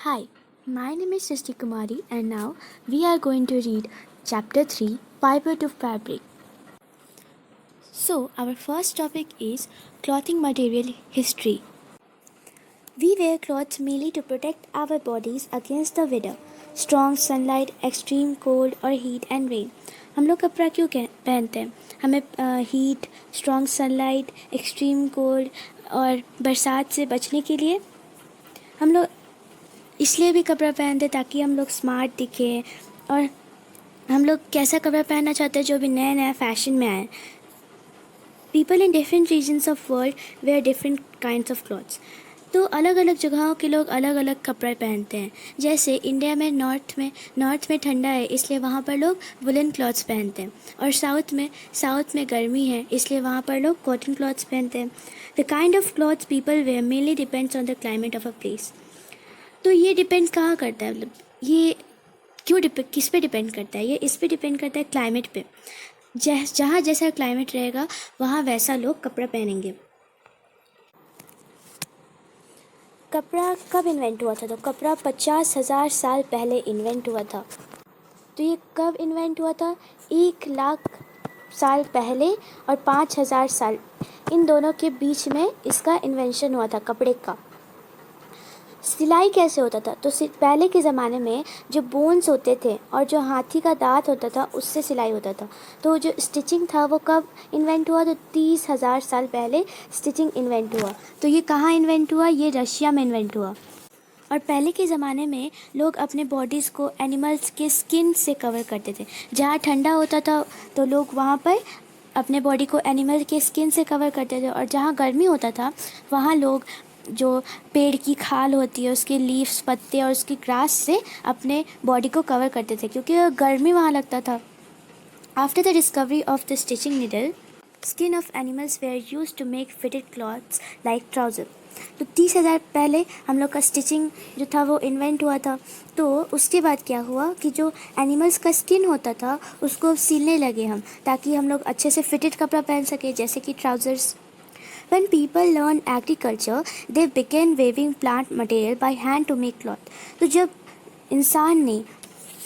Hi, my name is Srishti Kumari and now we are going to read Chapter 3 Fiber to Fabric. So, our first topic is clothing material history. We wear clothes mainly to protect our bodies against the weather, strong sunlight, extreme cold और heat and rain. हम लोग कपड़ा क्यों पहनते हैं? हमें heat, strong sunlight, extreme cold और बरसात से बचने के लिए हम लोग इसलिए भी कपड़ा पहनते ताकि हम लोग स्मार्ट दिखें और हम लोग कैसा कपड़ा पहनना चाहते हैं जो भी नया नया फैशन में आए. People in different regions of world wear different kinds of clothes. तो अलग अलग जगहों के लोग अलग अलग कपड़े पहनते हैं. जैसे इंडिया में नॉर्थ में ठंडा है इसलिए वहाँ पर लोग वुलन क्लॉथ्स पहनते हैं और साउथ में गर्मी है इसलिए वहाँ पर लोग कॉटन क्लॉथ्स पहनते हैं. The kind of clothes people wear mainly depends on the climate of a place. तो ये डिपेंड कहाँ करता है, मतलब ये किस पे डिपेंड करता है? ये इस पे डिपेंड करता है क्लाइमेट पे. जहाँ जैसा क्लाइमेट रहेगा वहाँ वैसा लोग कपड़ा पहनेंगे. कपड़ा कब इन्वेंट हुआ था? तो कपड़ा 50,000 साल पहले इन्वेंट हुआ था. तो ये कब इन्वेंट हुआ था? 1,00,000 साल पहले और 5,000 साल, इन दोनों के बीच में इसका इन्वेंशन हुआ था कपड़े का. सिलाई कैसे होता था? तो पहले के ज़माने में जो बोन्स होते थे और जो हाथी का दांत होता था उससे सिलाई होता था. तो जो स्टिचिंग था वो कब इन्वेंट हुआ? तो 30,000 साल पहले स्टिचिंग इन्वेंट हुआ. तो ये कहाँ इन्वेंट हुआ? ये रशिया में इन्वेंट हुआ. और पहले के ज़माने में लोग अपने बॉडीज़ को एनिमल्स के स्किन से कवर करते थे. जहाँ ठंडा होता था तो लोग वहाँ पर अपने बॉडी को एनिमल के स्किन से कवर करते थे और जहाँ गर्मी होता था वहाँ लोग जो पेड़ की खाल होती है उसके लीव्स, पत्ते और उसकी ग्रास से अपने बॉडी को कवर करते थे क्योंकि गर्मी वहाँ लगता था. After the discovery of the stitching needle, skin of animals were used to make fitted clothes like trouser. तो 30,000 पहले हम लोग का स्टिचिंग जो था वो इन्वेंट हुआ था. तो उसके बाद क्या हुआ कि जो एनिमल्स का स्किन होता था उसको सिलने लगे हम ताकि हम लोग अच्छे से फिटेड कपड़ा पहन सके जैसे कि trousers. When people learn agriculture, they began weaving plant material by hand to make cloth. तो जब इंसान ने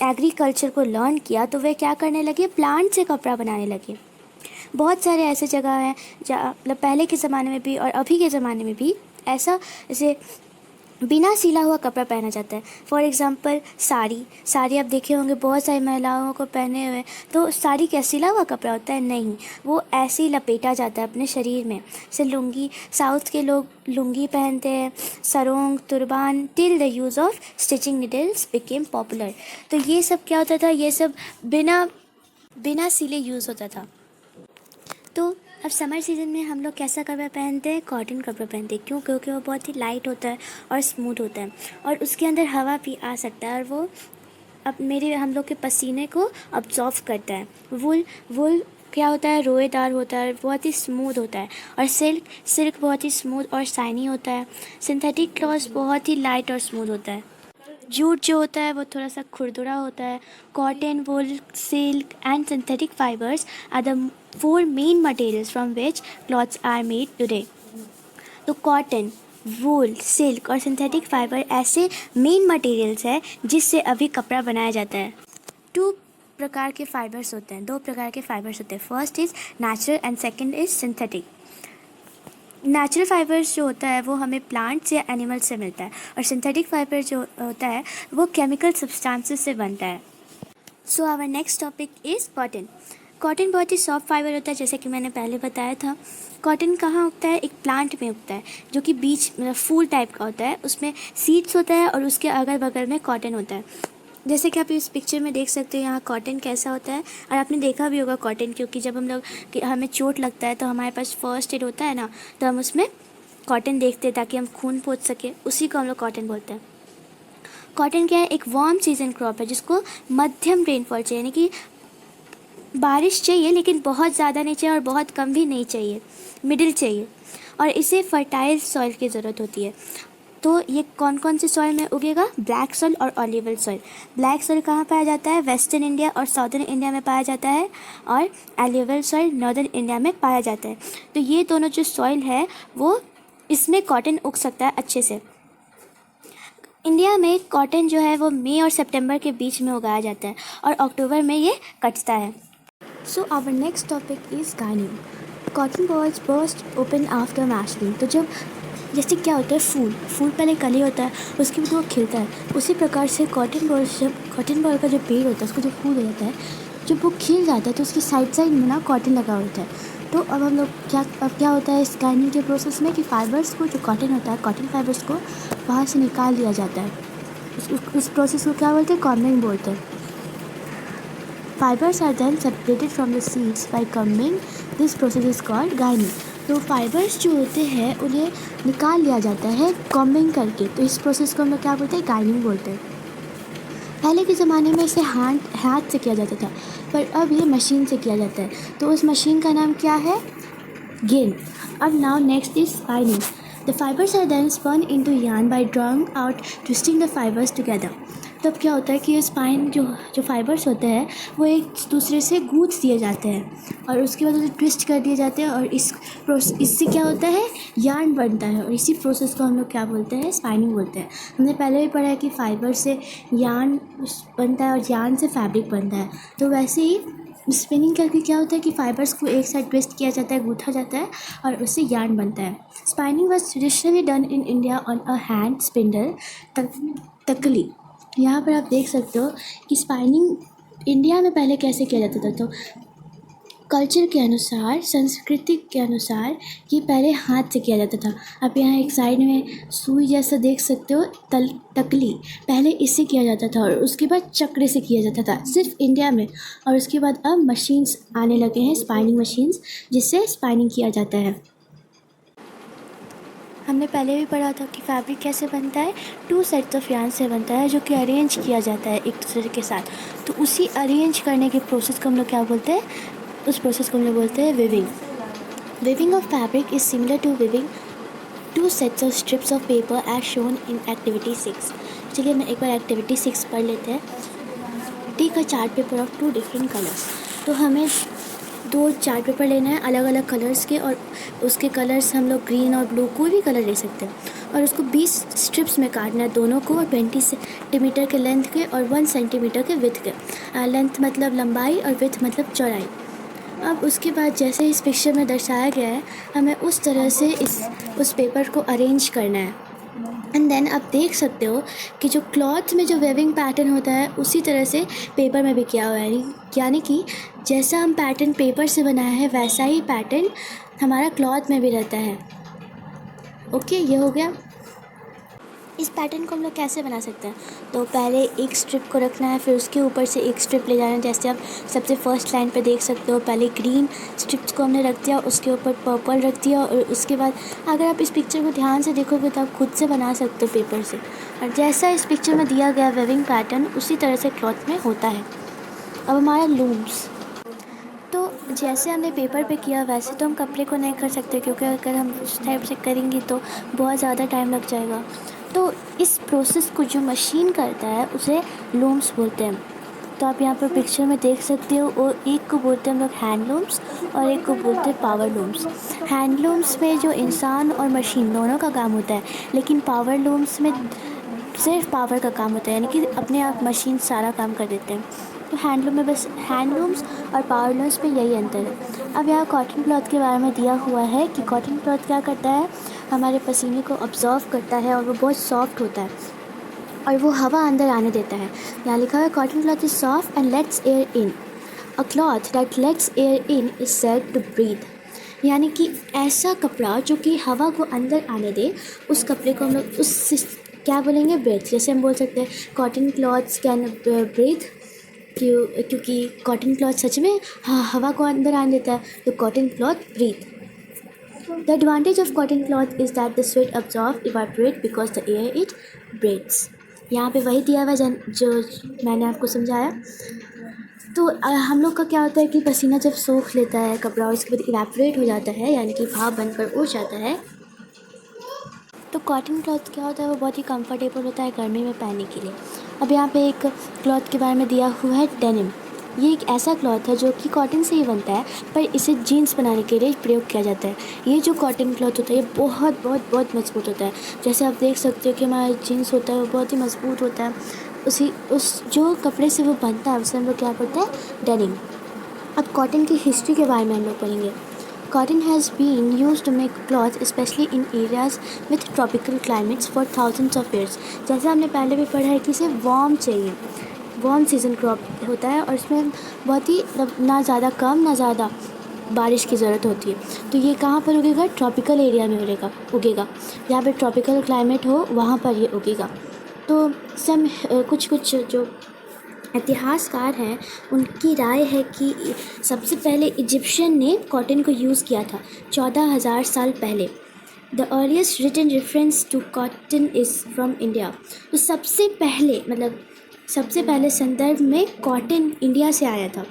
एग्रीकल्चर को लर्न किया तो वे क्या करने लगे? प्लांट से कपड़ा बनाने लगे. बहुत सारे ऐसे जगह हैं जहाँ मतलब पहले के ज़माने में भी और अभी के ज़माने में भी ऐसा जैसे बिना सिला हुआ कपड़ा पहना जाता है. फॉर एग्ज़ाम्पल साड़ी आप देखे होंगे बहुत सारी महिलाओं को पहने हुए. तो साड़ी क्या सिला हुआ कपड़ा होता है? नहीं, वो ऐसे ही लपेटा जाता है अपने शरीर में. जैसे लुंगी, साउथ के लोग लुंगी पहनते हैं, sarong, turban. Till the use of stitching needles became popular. तो ये सब क्या होता था? ये सब बिना सिले यूज़ होता था. तो अब समर सीज़न में हम लोग कैसा कपड़ा पहनते हैं? कॉटन कपड़ा पहनते हैं. क्यों? क्योंकि वो बहुत ही लाइट होता है और स्मूथ होता है और उसके अंदर हवा भी आ सकता है और वो हम लोग के पसीने को अब्जॉर्व करता है. वुल क्या होता है? रोएदार होता है, बहुत ही स्मूथ होता है. और सिल्क बहुत ही स्मूथ और शाइनी होता है. सिंथेटिक क्लॉथ बहुत ही लाइट और स्मूथ होता है. जूट जो होता है वो थोड़ा सा खुरदुरा होता है. Cotton, wool, silk and synthetic fibres are the 4 main materials from which clothes are made today. तो कॉटन, वूल, सिल्क और सिंथेटिक फाइबर ऐसे मेन मटेरियल्स हैं जिससे अभी कपड़ा बनाया जाता है. 2 प्रकार के फाइबर्स होते हैं, 2 प्रकार के फाइबर्स होते हैं. First is natural and second is synthetic. Natural fibres जो होता है वो हमें प्लांट्स या एनिमल्स से मिलता है और सिंथेटिक फाइबर जो होता है वो केमिकल सब्सटेंसेस से बनता है. So our next topic is cotton. Cotton बहुत ही सॉफ्ट फाइबर होता है जैसे कि मैंने पहले बताया था. कॉटन कहाँ उगता है? एक प्लांट में उगता है जो कि बीज मतलब फूल टाइप का होता है. उसमें सीड्स होता है और उसके अगल बगल में कॉटन होता है. जैसे कि आप इस पिक्चर में देख सकते हो यहाँ कॉटन कैसा होता है. और आपने देखा भी होगा कॉटन, क्योंकि जब हमें चोट लगता है तो हमारे पास फर्स्ट एड होता है ना, तो हम उसमें कॉटन देखते हैं ताकि हम खून पोंछ सके. उसी को हम लोग कॉटन बोलते हैं. कॉटन क्या है? एक वार्म सीजन क्रॉप है जिसको मध्यम रेनफॉल चाहिए, यानी कि बारिश चाहिए लेकिन बहुत ज़्यादा नहीं चाहिए और बहुत कम भी नहीं चाहिए, मिडिल चाहिए. और इसे फर्टाइल सॉइल की ज़रूरत होती है. तो ये कौन कौन से सॉइल में उगेगा? ब्लैक सॉइल और ऑलिवल सॉइल. ब्लैक सॉइल कहाँ पाया जाता है? वेस्टर्न इंडिया और साउदर्न इंडिया में पाया जाता है और ऑलिवल सॉइल नॉर्दर्न इंडिया में पाया जाता है. तो ये दोनों जो सॉइल है वो इसमें कॉटन उग सकता है अच्छे से. इंडिया में कॉटन जो है वो मई और सितंबर के बीच में उगाया जाता है और अक्टूबर में ये कटता है। So our next topic is gardening. Cotton balls burst open after maturing. तो जब जैसे क्या होता है, फूल पहले कली होता है, उसके बाद वो खिलता है, उसी प्रकार से कॉटन बॉल का जो पेड़ होता है, उसका जो फूल हो जाता है, जब वो खिल जाता है तो उसकी साइड में ना कॉटन लगा होता है। तो अब हम लोग क्या होता है इस गार्डनिंग के प्रोसेस में कि फाइबर्स को, जो कॉटन होता है, कॉटन फाइबर्स को बाहर से निकाल दिया जाता है। इस प्रोसेस को क्या बोलते हैं? कॉम्बिंग बोलते हैं। Fibres are then separated from the seeds by combing. This process is called gardening. तो फाइबर्स जो होते हैं उन्हें निकाल लिया जाता है कॉम्बिंग करके। तो इस प्रोसेस को हम लोग क्या बोलते हैं? गार्डनिंग बोलते हैं। पहले के ज़माने में इसे हाथ से किया जाता था, पर अब ये मशीन से किया जाता है। तो उस मशीन का नाम क्या है? गिन। अब now next is spinning. The fibres are then spun into yarn by drawing out twisting the fibres together. तब क्या होता है कि ये स्पाइन जो फाइबर्स होते हैं वो एक दूसरे से गूंथ दिए जाते हैं और उसके बाद उसे ट्विस्ट कर दिए जाते हैं और इससे क्या होता है? यार्न बनता है। और इसी प्रोसेस को हम लोग क्या बोलते हैं? स्पाइनिंग बोलते हैं। हमने पहले भी पढ़ा है कि फाइबर से यार्न बनता है और यार्न से फैब्रिक बनता है। तो वैसे ही स्पिनिंग करके क्या होता है कि फाइबर्स को एक साइड ट्विस्ट किया जाता है, गूंथा जाता है और उससे यार्न बनता है। Spinning was traditionally done in India on a hand spindle तकली। यहाँ पर आप देख सकते हो कि स्पाइनिंग इंडिया में पहले कैसे किया जाता था। तो कल्चर के अनुसार, संस्कृति के अनुसार ये पहले हाथ से किया जाता था। आप यहाँ एक साइड में सुई जैसा देख सकते हो, तकली, पहले इससे किया जाता था और उसके बाद चक्र से किया जाता था सिर्फ इंडिया में। और उसके बाद अब मशीन्स आने लगे हैं, स्पाइनिंग मशीन्स, जिससे स्पाइनिंग किया जाता है। हमने पहले भी पढ़ा था कि फैब्रिक कैसे बनता है? 2 सेट्स ऑफ यार्न से बनता है जो कि अरेंज किया जाता है एक दूसरे के साथ। तो उसी अरेंज करने के प्रोसेस को हम लोग क्या बोलते हैं? उस प्रोसेस को हम लोग बोलते हैं weaving. Weaving of fabric is similar to weaving 2 sets of strips of paper as shown in activity 6। चलिए मैं एक बार एक्टिविटी 6 पढ़ लेते हैं। Take a chart paper of 2 different colours. तो हमें 2 चार्ट पेपर लेना है अलग अलग कलर्स के, और उसके कलर्स हम लोग ग्रीन और ब्लू, कोई भी कलर ले सकते हैं, और उसको 20 स्ट्रिप्स में काटना है दोनों को, और 20 सेंटीमीटर के लेंथ के और 1 सेंटीमीटर के विड्थ के। लेंथ मतलब लंबाई और विड्थ मतलब चौड़ाई। अब उसके बाद जैसे इस पिक्चर में दर्शाया गया है, हमें उस तरह से उस पेपर को अरेंज करना है। एंड देन आप देख सकते हो कि जो क्लॉथ में जो वेविंग पैटर्न होता है उसी तरह से पेपर में भी किया हुआ है। यानी कि जैसा हम पैटर्न पेपर से बनाया है वैसा ही पैटर्न हमारा क्लॉथ में भी रहता है। ओके, ये हो गया। इस पैटर्न को हम लोग कैसे बना सकते हैं? तो पहले एक स्ट्रिप को रखना है, फिर उसके ऊपर से एक स्ट्रिप ले जाना है। जैसे आप सबसे फर्स्ट लाइन पे देख सकते हो, पहले ग्रीन स्ट्रिप्स को हमने रख दिया, उसके ऊपर पर्पल रख दिया, और उसके बाद अगर आप इस पिक्चर को ध्यान से देखोगे तो आप खुद से बना सकते हो पेपर से। और जैसा इस पिक्चर में दिया गया वेविंग पैटर्न उसी तरह से क्लॉथ में होता है। अब हमारा लूम्स, तो जैसे हमने पेपर पे किया वैसे तो हम कपड़े को नहीं कर सकते, क्योंकि अगर हम उस टाइप से करेंगे तो बहुत ज़्यादा टाइम लग जाएगा। तो इस प्रोसेस को जो मशीन करता है उसे लूम्स बोलते हैं। तो आप यहाँ पर पिक्चर में देख सकते हो, और एक को बोलते हैं हम लोग हैंड लूम्स और एक को बोलते हैं पावर लूम्स। हैंड लूम्स में जो इंसान और मशीन दोनों का काम होता है, लेकिन पावर लूम्स में सिर्फ पावर का काम होता है, यानी कि अपने आप मशीन सारा काम कर देते हैं। तो हैंडलूम में बस हैंडलूम्स और पावर लूम्स में यही अंतर है। अब यहाँ कॉटन क्लॉथ के बारे में दिया हुआ है कि कॉटन क्लॉथ क्या करता है, हमारे पसीने को ऑब्जर्व करता है और वो बहुत सॉफ्ट होता है और वो हवा अंदर आने देता है। यहाँ लिखा हुआ है cotton cloth is soft and lets air in. A cloth that lets air in is said to breathe. यानी कि ऐसा कपड़ा जो कि हवा को अंदर आने दे, उस कपड़े को हम लोग उस क्या बोलेंगे? ब्रेथ। जैसे हम बोल सकते हैं कॉटन क्लॉथ्स कैन ब्रीथ, क्योंकि कॉटन क्लॉथ सच में हवा को अंदर आने देता है, तो cotton cloth breathe. The advantage of cotton cloth is that the sweat absorb evaporate because the air it breathes. यहाँ पे वही दिया हुआ जो मैंने आपको समझाया। तो हम लोग का क्या होता है कि पसीना जब सोख लेता है कपड़ा और उसके बाद इवापोरेट हो जाता है, यानी कि भाप बनकर उड़ जाता है, तो कॉटन क्लॉथ क्या होता है, वो बहुत ही कंफर्टेबल होता है गर्मी में पहनने के लिए। अब यहाँ पे एक क्लॉथ के बारे में दिया हुआ है डेनिम। ये एक ऐसा क्लॉथ है जो कि कॉटन से ही बनता है, पर इसे जीन्स बनाने के लिए प्रयोग किया जाता है। ये जो कॉटन क्लॉथ होता है ये बहुत बहुत बहुत मज़बूत होता है। जैसे आप देख सकते हो कि हमारा जीन्स होता है वो बहुत ही मज़बूत होता है। उस जो कपड़े से वो बनता है उसे हम लोग क्या बोलते हैं, डेनिम। अब कॉटन की हिस्ट्री के बारे में हम लोग पढ़ेंगे। Cotton has been used to make cloth, especially in areas with tropical climates, for thousands of years. जैसे हमने पहले भी पढ़ा है कि इसे वार्म चाहिए, वार्म सीजन क्रॉप होता है और इसमें बहुत ही ना ज़्यादा कम ना ज़्यादा बारिश की ज़रूरत होती है। तो ये कहाँ पर उगेगा, ट्रॉपिकल एरिया में उगेगा। जहाँ पर ट्रॉपिकल क्लाइमेट हो वहाँ पर ये उगेगा। तो कुछ जो इतिहासकार हैं उनकी राय है कि सबसे पहले इजिप्शियन ने कॉटन को यूज़ किया था 14,000 साल पहले। The earliest written reference to cotton is from India. तो सबसे पहले संदर्भ में कॉटन इंडिया से आया था।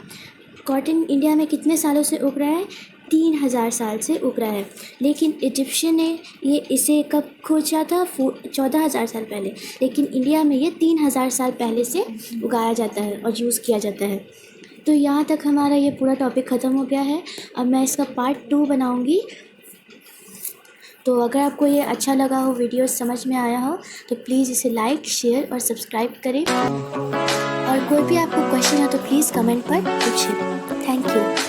कॉटन इंडिया में कितने सालों से उग रहा है, 3,000 साल से उग रहा है। लेकिन इजिप्शियन ने इसे कब खोजा था, 14,000 साल पहले। लेकिन इंडिया में ये 3,000 साल पहले से उगाया जाता है और यूज़ किया जाता है। तो यहाँ तक हमारा ये पूरा टॉपिक ख़त्म हो गया है। अब मैं इसका पार्ट 2 बनाऊँगी। तो अगर आपको ये अच्छा लगा हो, वीडियो समझ में आया हो, तो प्लीज़ इसे लाइक, शेयर और सब्सक्राइब करें। और कोई भी आपको क्वेश्चन हो तो प्लीज़ कमेंट पर पूछें। Thank you.